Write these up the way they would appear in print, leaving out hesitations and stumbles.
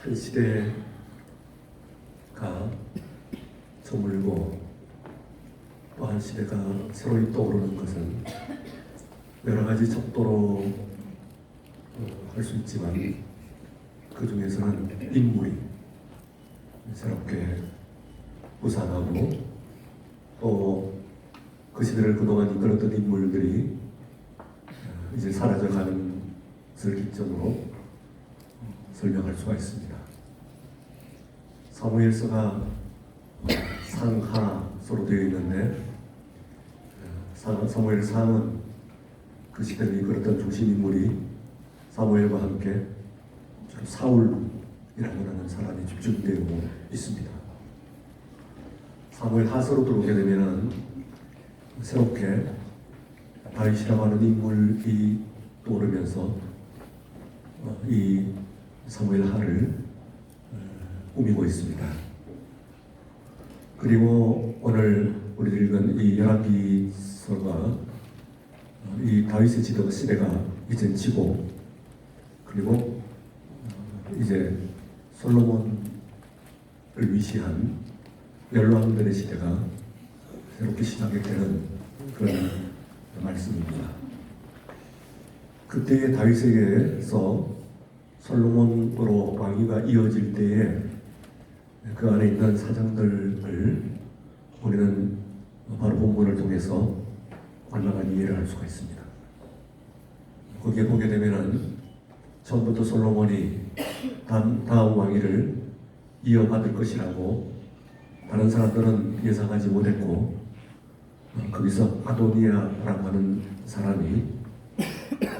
한 시대가 저물고 또 한 시대가 새로이 떠오르는 것은 여러 가지 척도로 할 수 있지만 그 중에서는 인물이 새롭게 부상하고 또 그 시대를 그동안 이끌었던 인물들이 이제 사라져가는 것을 기점으로 설명할 수가 있습니다. 사무엘서가 상하서로 되어 있는데 사무엘 상은 그 시대를 이끌었던 중심 인물이 사무엘과 함께 사울이라고 하는 사람이 집중되어 있습니다. 사무엘 하서로 들어오게 되면은 새롭게 다윗이라고 하는 인물이 떠오르면서 이 사무엘 하를 꾸미고 있습니다. 그리고 오늘 우리들 읽은 이 열왕기서가 이 다윗의 시대가 이제 지고 그리고 이제 솔로몬을 위시한 열왕들의 시대가 새롭게 시작이 되는 그런 말씀입니다. 그때의 다윗에게서 솔로몬으로 왕위가 이어질 때에 그 안에 있는 사정들을 우리는 바로 본문을 통해서 얼마간 이해를 할 수가 있습니다. 거기에 보게 되면은 처음부터 솔로몬이 다음 왕위를 이어받을 것이라고 다른 사람들은 예상하지 못했고 거기서 아도니아라고 하는 사람이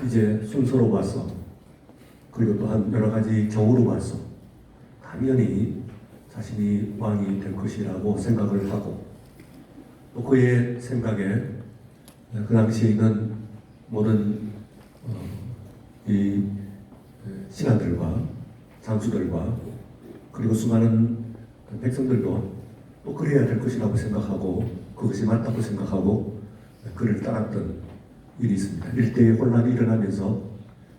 이제 순서로 봐서 그리고 또한 여러 가지 경우로 봐서 당연히 자신이 왕이 될 것이라고 생각을 하고 또 그의 생각에 그 당시에 있는 모든 이 신하들과 장수들과 그리고 수많은 백성들도 또 그래야 될 것이라고 생각하고 그것이 맞다고 생각하고 그를 따랐던 일이 있습니다. 일대의 혼란이 일어나면서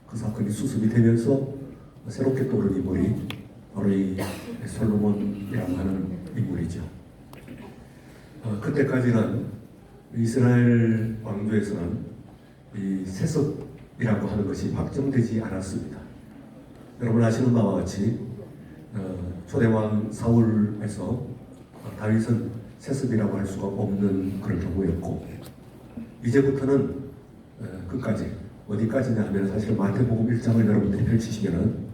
그 사건이 수습이 되면서 새롭게 떠오른 인물이 바로 이 솔로몬이라고 하는 인물이죠. 그때까지는 이스라엘 왕조에서는 이 세습이라고 하는 것이 확정되지 않았습니다. 여러분 아시는 바와 같이 초대왕 사울에서 다윗은 세습이라고 할 수가 없는 그런 경우였고 이제부터는 끝까지 어디까지냐 하면 사실 마태복음 1장을 여러분들이 펼치시면은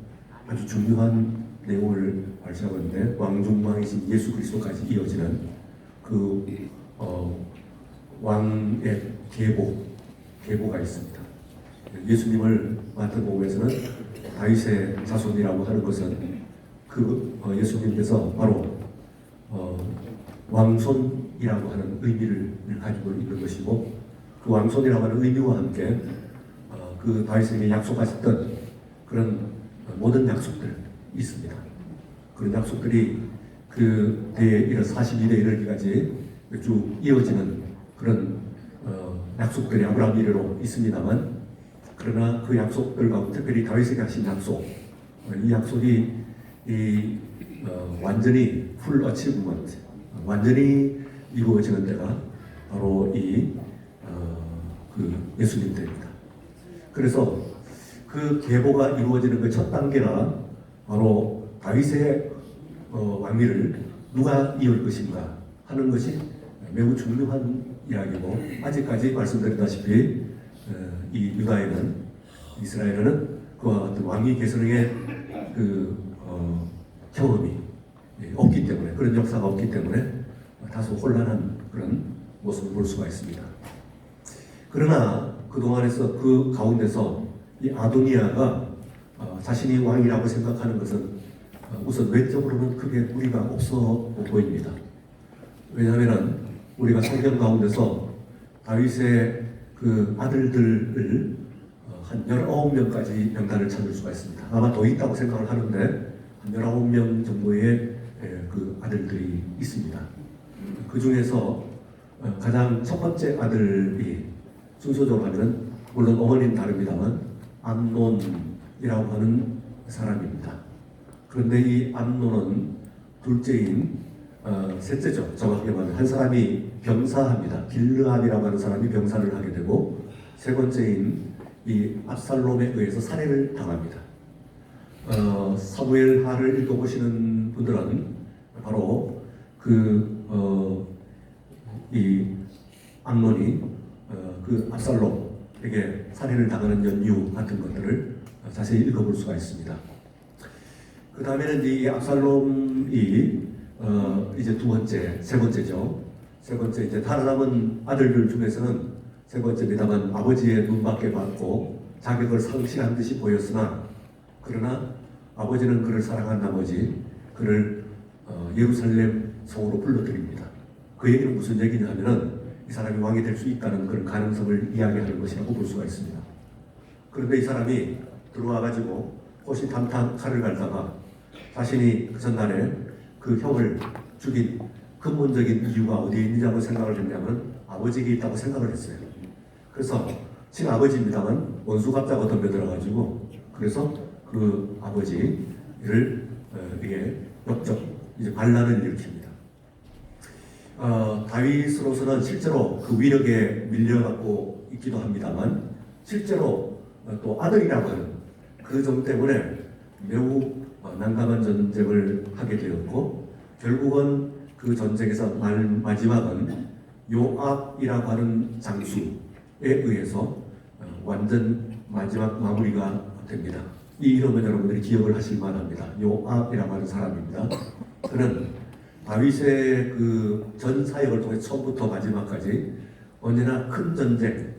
아주 중요한 내용을 발견하는데 왕중왕이신 예수 그리스도까지 이어지는 그 왕의 계보가 있습니다. 예수님을 마태복음에서는 다윗의 자손이라고 하는 것은 그 예수님께서 바로 왕손이라고 하는 의미를 가지고 있는 것이고 그 왕손이라고 하는 의미와 함께 그 다윗에게 약속하셨던 그런 모든 약속들 있습니다. 그런 약속들이 그 대에 이른 42대 이르기까지 쭉 이어지는 그런 약속들이 아브라함 이래로 있습니다만 그러나 그 약속들 가운데 특별히 다윗에게 하신 약속 이 약속이 완전히 풀 어치브먼트 완전히 이루어지는 때가 바로 그 예수님 때입니다. 그래서 그 계보가 이루어지는 그 첫 단계가 바로 다윗의 왕위를 누가 이을 것인가 하는 것이 매우 중요한 이야기고 아직까지 말씀드렸다시피 이 유다에는 이스라엘에는 그와 같은 왕위 계승의 그 경험이 없기 때문에 그런 역사가 없기 때문에 다소 혼란한 그런 모습을 볼 수가 있습니다. 그러나 그동안에서 그 가운데서 이 아도니아가 자신이 왕이라고 생각하는 것은 우선 외적으로는 크게 무리가 없어 보입니다. 왜냐하면 우리가 성경 가운데서 다윗의 그 아들들을 한 19명까지 명단을 찾을 수가 있습니다. 아마 더 있다고 생각을 하는데 한 19명 정도의 그 아들들이 있습니다. 그 중에서 가장 첫 번째 아들이 순서적으로 하면 물론 어머니는 다릅니다만 암논이라고 하는 사람입니다. 그런데 이 암논은 둘째인 셋째죠. 정확하게 말하면 한 사람이 병사합니다. 빌르암이라고 하는 사람이 병사를 하게 되고 세 번째인 이 압살롬에 의해서 살해를 당합니다. 사무엘하를 읽어보시는 분들은 바로 이 암논이 그 압살롬에게 살해를 당하는 연유 같은 것들을 자세히 읽어볼 수가 있습니다. 그 다음에는 이 압살롬이 이제 세 번째죠. 세 번째 이제 살아남은 아들들 중에서는 세 번째입니다만 아버지의 눈밖에 받고 자격을 상실한 듯이 보였으나 그러나 아버지는 그를 사랑한 나머지 그를 예루살렘 성으로 불러들입니다. 그 얘기는 무슨 얘기냐 하면은 이 사람이 왕이 될 수 있다는 그런 가능성을 이야기하는 것이라고 볼 수가 있습니다. 그런데 이 사람이 들어와 가지고 호시탐탐 칼을 갈다가 자신이 그 전날에 그 형을 죽인 근본적인 이유가 어디에 있느냐고 생각을 했냐면 아버지에게 있다고 생각을 했어요. 그래서 친아버지입니다만 원수갑자가 덤벼들어가지고 그래서 그 아버지를 이게 역적 이제 반란을 일으킵니다. 다윗으로서는 실제로 그 위력에 밀려갖고 있기도 합니다만 실제로 또 아들이라고 하는 그 점 때문에 매우 난감한 전쟁을 하게 되었고 결국은 그 전쟁에서 마지막은 요압이라고 하는 장수에 의해서 완전 마지막 마무리가 됩니다. 이 이름은 여러분들이 기억을 하실 만합니다. 요압이라고 하는 사람입니다. 그는 다윗의 그 전 사역을 통해 처음부터 마지막까지 언제나 큰 전쟁,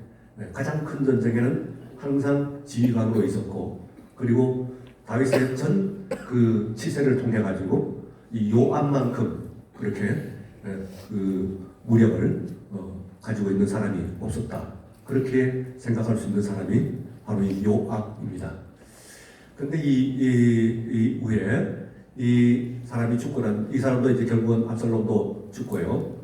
가장 큰 전쟁에는 항상 지휘관으로 있었고 그리고 다윗의 전 그 치세를 통해 가지고 이 요압만큼 그렇게 그 무력을 가지고 있는 사람이 없었다. 그렇게 생각할 수 있는 사람이 바로 이 요압입니다. 그런데 이 후에 이 사람이 죽고 난 이 사람도 이제 결국은 압살롬도 죽고요.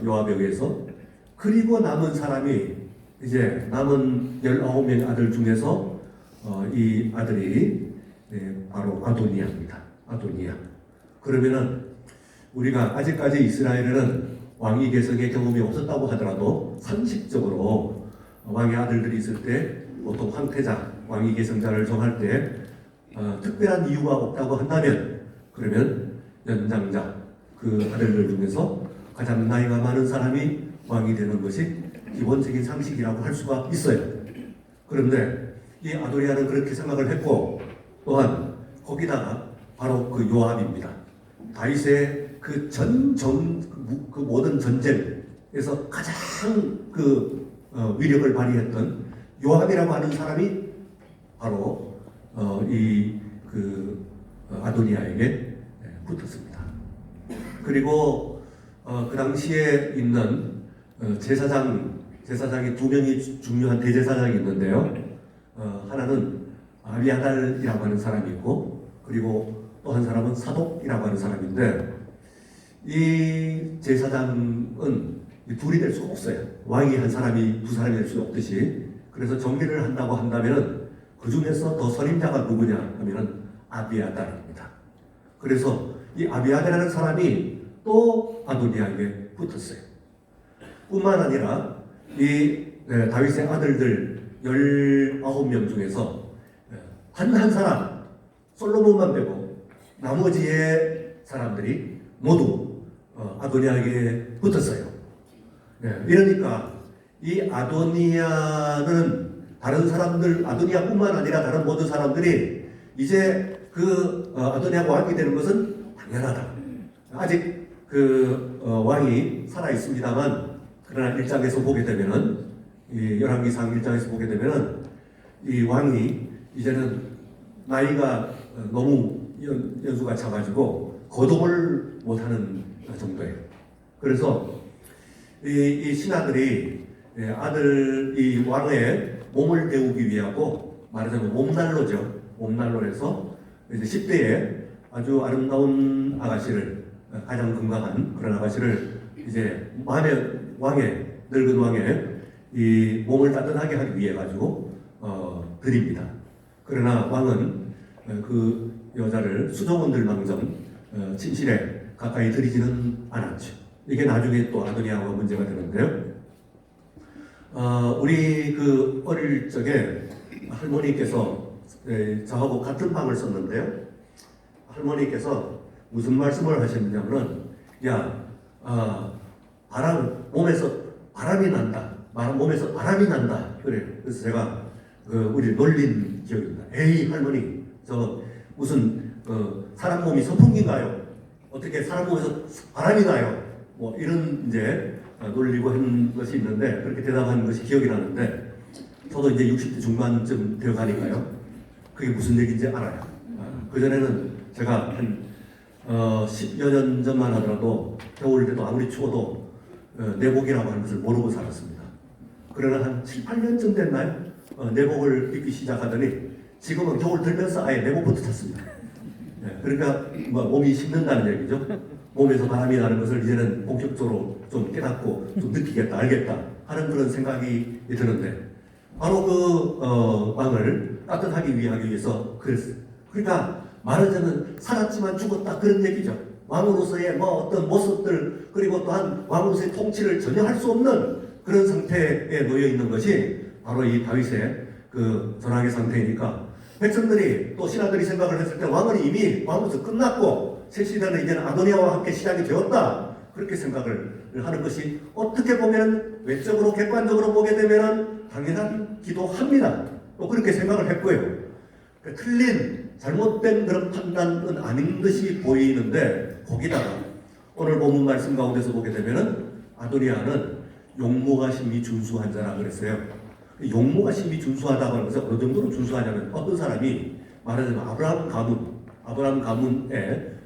요압에 의해서 그리고 남은 사람이 이제 남은 19명의 아들 중에서 이 아들이 바로 아도니아입니다. 아도니아. 그러면은 우리가 아직까지 이스라엘에는 왕위 개성의 경험이 없었다고 하더라도 상식적으로 왕의 아들들이 있을 때 보통 황태자, 왕위 개성자를 정할 때 특별한 이유가 없다고 한다면 그러면 연장자, 그 아들들 중에서 가장 나이가 많은 사람이 왕이 되는 것이 기본적인 상식이라고 할 수가 있어요. 그런데 이 아도니아는 그렇게 생각을 했고 또한 거기다가 바로 그 요압입니다. 다윗의 그 모든 전쟁에서 가장 그 위력을 발휘했던 요압이라고 하는 사람이 바로 아도니아에게 붙었습니다. 그리고 그 당시에 있는 제사장이 두 명이 중요한 대제사장이 있는데요. 하나는 아비아달이라고 하는 사람이 있고 그리고 또 한 사람은 사독이라고 하는 사람인데 이 제사장은 둘이 될 수가 없어요. 왕이 한 사람이 두 사람이 될 수 없듯이. 그래서 정리를 한다고 한다면은 그 중에서 더 선임자가 누구냐 하면은 아비아달입니다. 그래서 이 아비아달이라는 사람이 또 아도니아에게 붙었어요. 뿐만 아니라 이 다윗의 아들들 19명 중에서 한 사람 솔로몬만 빼고 나머지의 사람들이 모두 아도니아에게 붙었어요. 이러니까 이 아도니아는 다른 사람들, 아도니아뿐만 아니라 다른 모든 사람들이 이제 아도니아가 왕이 되는 것은 당연하다. 아직 왕이 살아 있습니다만 그러나 1장에서 보게 되면은 열왕기상 1장에서 보게 되면은 이 왕이 이제는 나이가 너무 연수가 차가지고 거동을 못하는 정도예요. 그래서 이 신하들이 이 왕의 몸을 데우기 위하고 말하자면 몸난로죠. 몸난로에서 이제 10대에 아주 아름다운 아가씨를 가장 건강한 그런 아가씨를 이제 늙은 왕의 이 몸을 따뜻하게 하기 위해 가지고 드립니다. 그러나 왕은 그 여자를 수종원들망정 침실에 가까이 들이지는 않았죠. 이게 나중에 또 아도니아와 문제가 되는데요. 우리 그 어릴 적에 할머니께서 저하고 같은 방을 썼는데요. 할머니께서 무슨 말씀을 하셨냐면은 몸에서 바람이 난다. 몸에서 바람이 난다. 그래. 그래서 제가 우리 놀린 기억입니다. 에이 할머니, 저 무슨 사람 몸이 선풍기인가요? 어떻게 사람 몸에서 바람이 나요? 뭐 이런 이제 놀리고 한 것이 있는데 그렇게 대답한 것이 기억이 나는데 저도 이제 60대 중반쯤 되어 가니까요. 그게 무슨 얘기인지 알아요. 그전에는 제가 한 10여 년 전만 하더라도 겨울 때도 아무리 추워도 내복이라고 하는 것을 모르고 살았습니다. 그러나 한 7, 8년쯤 됐나요? 내복을 입기 시작하더니 지금은 겨울 들면서 아예 내복부터 탔습니다. 그러니까 몸이 식는다는 얘기죠. 몸에서 바람이 나는 것을 이제는 본격적으로 좀 깨닫고 좀 느끼겠다, 알겠다 하는 그런 생각이 드는데 바로 그 왕을 따뜻하게 위하기 위해서 그랬어요. 그러니까 말하자면 살았지만 죽었다 그런 얘기죠. 왕으로서의 어떤 모습들 그리고 또한 왕으로서의 통치를 전혀 할 수 없는 그런 상태에 놓여 있는 것이 바로 이 다윗의 그 전황의 상태이니까 백성들이 또 신하들이 생각을 했을 때 왕은 이미 왕으로서 끝났고 새 시대는 이제는 아도니아와 함께 시작이 되었다 그렇게 생각을 하는 것이 어떻게 보면 외적으로 객관적으로 보게 되면 당연한 기도합니다. 또 그렇게 생각을 했고요. 틀린 잘못된 그런 판단은 아닌 듯이 보이는데 거기다가 오늘 본문 말씀 가운데서 보게 되면은 아도니아는 용모가 심히 준수한 자라 그랬어요. 용모가 심히 준수하다고 하는 것은 어느 정도로 준수하냐면 어떤 사람이 말하자면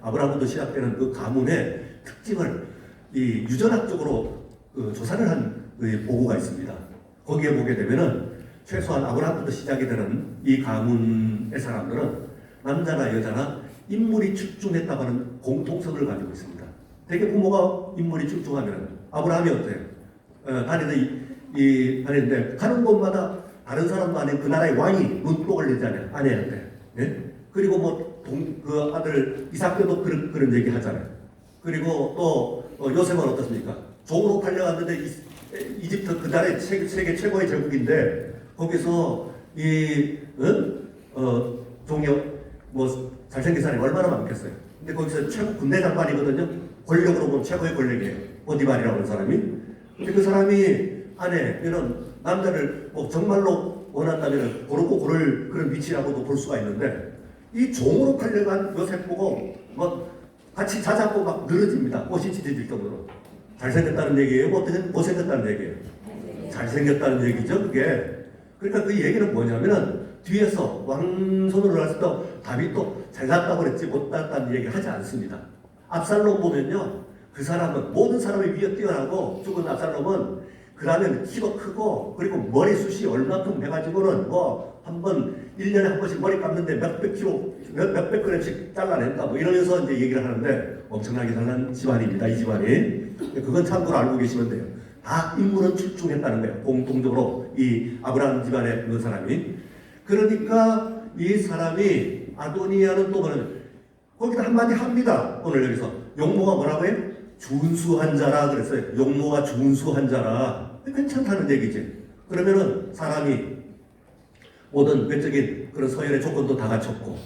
아브라함부터 시작되는 그 가문의 특징을 이 유전학적으로 조사를 한 보고가 있습니다. 거기에 보게 되면은 최소한 아브라함부터 시작이 되는 이 가문의 사람들은 남자나 여자나 인물이 출중했다고 하는 공통성을 가지고 있습니다. 대개 부모가 인물이 출중하면 아브라함이 어때요? 다니는데 가는 곳마다 다른 사람도 아닌 그 나라의 왕이 눈독을 내잖아요. 아내한테. 예? 그리고 그 아들 이삭도 그런 얘기 하잖아요. 그리고 또 요셉은 어떻습니까? 종으로 팔려갔는데 이집트 그 나라의 세계 최고의 제국인데 거기서 종이 잘생긴 사람이 얼마나 많겠어요. 근데 거기서 최고 군대 장관이거든요. 권력으로 보면 최고의 권력이에요. 보디발이라고 하는 사람이. 근데 그 사람이 아내는 남자를 정말로 원한다면 고르고 고를 그런 위치라고도 볼 수가 있는데 이 종으로 팔려간 요셉 보고 같이 자자고 늘어집니다. 꽃이 찢어질 정도로. 잘생겼다는 얘기예요? 못생겼다는 얘기예요? 잘생겼다는 얘기죠, 그게. 그러니까 그 얘기는 뭐냐면은 뒤에서 왕손으로 갔을 때 다윗도 잘났다고 그랬지 못났다는 얘기를 하지 않습니다. 압살롬 보면요. 그 사람은 모든 사람이 위에 뛰어나고 죽은 압살롬은 그 다음에 키도 크고 그리고 머리숱이 얼마큼 해가지고는 한번 1년에 한 번씩 머리 감는데 몇백 킬로 몇백 그램씩 잘라낸다 이러면서 이제 얘기를 하는데 엄청나게 잘난 집안입니다. 이 집안이. 그건 참고로 알고 계시면 돼요. 다 인물은 출중했다는 거예요. 공통적으로 이 아브라함 집안에 있는 사람이. 그러니까 이 사람이 아도니아는 또 거기다 한마디 합니다. 오늘 여기서 용모가 뭐라고 해요? 준수한 자라 그랬어요. 용모가 준수한 자라. 괜찮다는 얘기지. 그러면은 사람이 모든 외적인 그런 서열의 조건도 다 갖췄고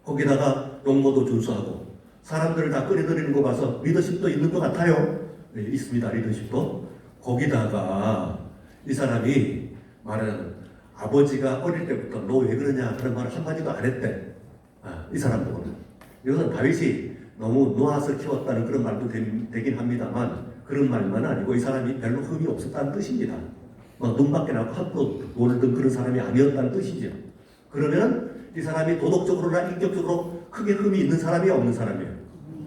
거기다가 용모도 준수하고 사람들을 다 끌어들이는 거 봐서 리더십도 있는 것 같아요. 네, 있습니다. 리더십도. 거기다가 이 사람이 말하는 아버지가 어릴 때부터 너 왜 그러냐 그런 말을 한마디도 안 했대. 이 사람 보고는. 이것은 다윗이 너무 놓아서 키웠다는 그런 말도 되긴 합니다만 그런 말만 아니고 이 사람이 별로 흠이 없었다는 뜻입니다. 눈밖에 나고 학도 놀던 그런 사람이 아니었다는 뜻이죠. 그러면 이 사람이 도덕적으로나 인격적으로 크게 흠이 있는 사람이 없는 사람이에요.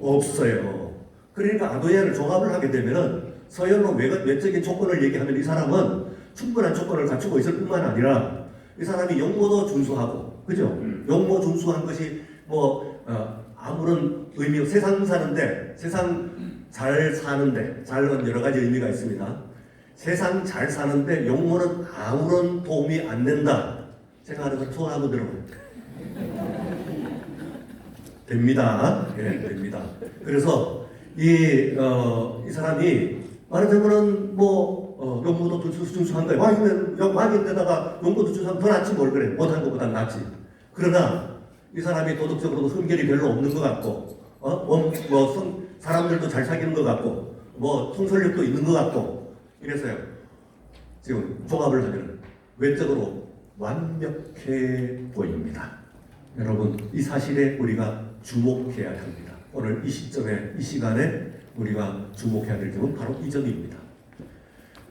없어요. 그러니까 아도니아를 종합을 하게 되면은 서열로 외적인 조건을 얘기하면 이 사람은 충분한 조건을 갖추고 있을 뿐만 아니라 이 사람이 용모도 준수하고, 그죠? 용모 준수한 것이 아무런 의미, 세상 잘 사는데, 잘은 여러 가지 의미가 있습니다. 세상 잘 사는데 용모는 아무런 도움이 안 된다. 제가 하는 거 투하고 들어봐요. 됩니다. 예, 됩니다. 그래서 이 사람이 말하자면은 용모도 준수한 거예요. 왕인데다가 용모도 준수하면 더 낫지 뭘 그래. 못한 것보다 낫지. 그러나 이 사람이 도덕적으로도 흠결이 별로 없는 것 같고, 사람들도 잘 사귀는 것 같고, 통솔력도 있는 것 같고, 이래서요. 지금 종합을 하면 외적으로 완벽해 보입니다. 여러분, 이 사실에 우리가 주목해야 합니다. 오늘 이 시점에, 이 시간에 우리가 주목해야 될 점은 바로 이 점입니다.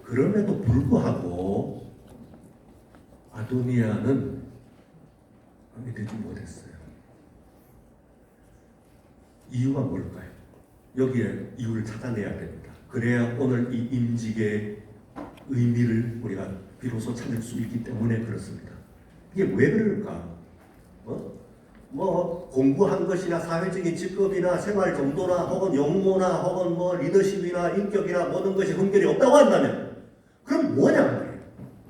그럼에도 불구하고 아도니아는 왕이 되지 못했어요. 이유가 뭘까요? 여기에 이유를 찾아내야 됩니다. 그래야 오늘 이 임직의 의미를 우리가 비로소 찾을 수 있기 때문에 그렇습니다. 이게 왜 그럴까? 공부한 것이나 사회적인 직급이나 생활 정도나 혹은 용모나 혹은 리더십이나 인격이나 모든 것이 흠결이 없다고 한다면 그럼 뭐냐 말이에요.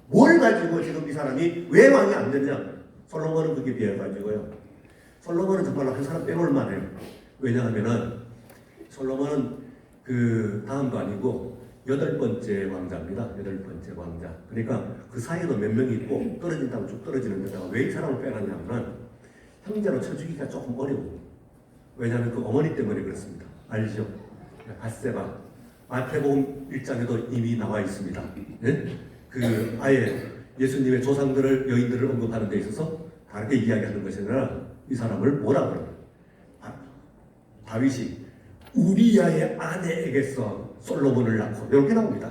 뭘 가지고 지금 이 사람이 왜 왕이 안 됐냐? 솔로몬은 그게 비해가지고요. 솔로몬은 정말로 한 사람 빼놓을 만해요. 왜냐하면은 솔로몬은 그 다음도 아니고 8번째 왕자입니다. 8번째 왕자. 그러니까 그 사이에도 몇 명이 있고 떨어진다면 쭉 떨어지는 데다가 왜 이 사람을 빼놨냐면 형제로 쳐주기가 조금 어려워. 왜냐하면 그 어머니 때문에 그렇습니다. 알죠? 밧세바. 마태복음 1장에도 이미 나와 있습니다. 예? 그 아예 예수님의 조상들을 여인들을 언급하는 데 있어서 다르게 이야기하는 것이 아니라 이 사람을 뭐라 그래요? 다윗이 우리아의 아내에게서 솔로몬을 낳고 이렇게 나옵니다.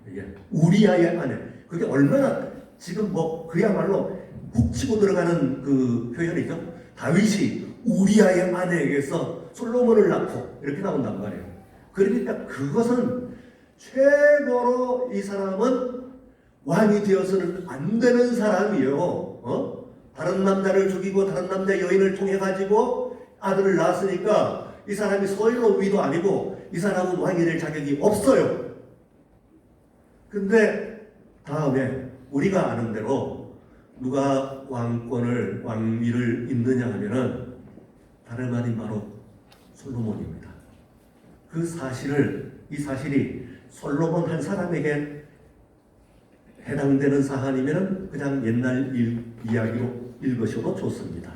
이게 우리아의 아내. 그게 얼마나 지금 그야말로 훅 치고 들어가는 그 표현이죠. 다윗이 우리아의 아내에게서 솔로몬을 낳고 이렇게 나온단 말이에요. 그러니까 그것은 최고로 이 사람은 왕이 되어서는 안 되는 사람이에요. 다른 남자를 죽이고 다른 남자 여인을 통해 가지고 아들을 낳았으니까 이 사람이 소일로 위도 아니고 이 사람은 왕이 될 자격이 없어요. 근데 다음에 우리가 아는 대로 누가 왕위를 잇느냐 하면은 다름 아닌 바로 솔로몬입니다. 이 사실이 솔로몬 한 사람에게 해당되는 사안이면 그냥 옛날 이야기로 읽으셔도 좋습니다.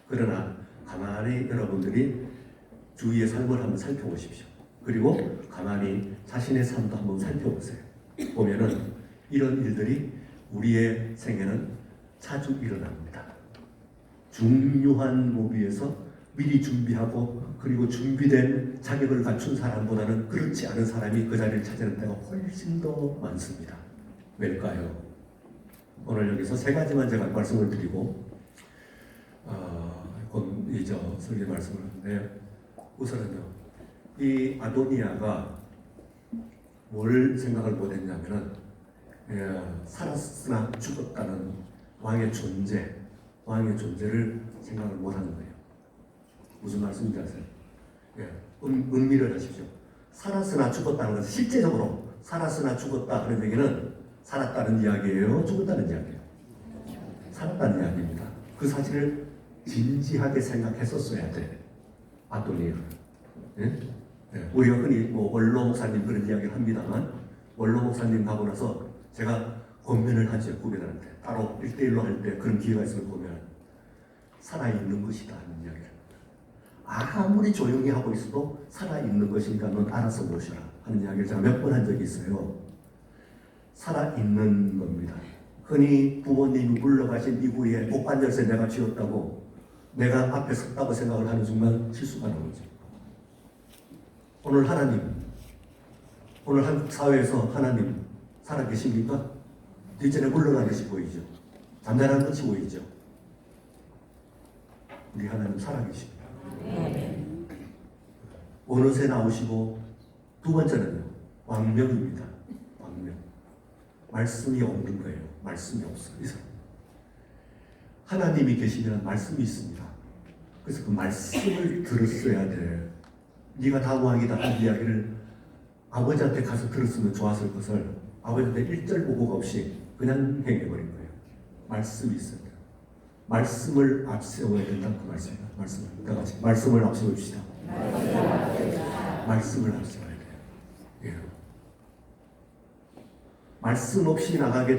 그러나 가만히 여러분들이 주위의 삶을 한번 살펴보십시오. 그리고 가만히 자신의 삶도 한번 살펴보세요. 보면은 이런 일들이 우리의 생에는 자주 일어납니다. 중요한 모비에서 미리 준비하고 그리고 준비된 자격을 갖춘 사람보다는 그렇지 않은 사람이 그 자리를 차지하는 때가 훨씬 더 많습니다. 왜일까요? 오늘 여기서 3가지만 제가 말씀을 드리고 곧 설교 말씀을 하는데 우선은요, 이 아도니아가 뭘 생각을 못했냐면은 살았으나 죽었다는 왕의 존재를 생각을 못하는 거예요. 무슨 말씀인지 아세요? 음미를 하십시오. 살았으나 죽었다는 것은 실제적으로 살았으나 죽었다 하는 얘기는 살았다는 이야기예요? 죽었다는 이야기예요? 살았다는 이야기입니다. 그 사실을 진지하게 생각했었어야 돼. 아도니아. 우리가 흔히 원로 목사님 그런 이야기를 합니다만 원로 목사님 가고 나서 제가 권면을 하죠. 후배들한테. 따로 1대1로 할 때 그런 기회가 있으면 보면 살아있는 것이다 하는 이야기를 합니다. 아무리 조용히 하고 있어도 살아있는 것인가 넌 알아서 보셔라 하는 이야기를 제가 몇 번 한 적이 있어요. 살아있는 겁니다. 흔히 부모님이 물러가신 이후에 복관절세 내가 지었다고 내가 앞에 섰다고 생각을 하는 순간 실수가 나오죠. 오늘 한국 사회에서 하나님 살아계십니까? 뒷전에 물러나 계시 보이죠? 잠잠한 것이 보이죠? 우리 하나님 살아계십니다. 어느새 나오시고 두 번째는요, 왕명입니다. 왕명. 말씀이 없는 거예요. 말씀이 없어요. 하나님이 계시면 말씀이 있습니다. 그래서 그 말씀을 들었어야 돼. 네가 다음 왕이다 한 이야기를 아버지한테 가서 들었으면 좋았을 것을 아버지한테 1절 보고가 없이 그냥 행해버린 거예요. 말씀이 있어요. 말씀을 앞세워야 된다는 그 말씀입니다. 다 같이 말씀을 앞세워 주시다. 말씀을 앞세워야 돼요. 예. 말씀 없이 나가게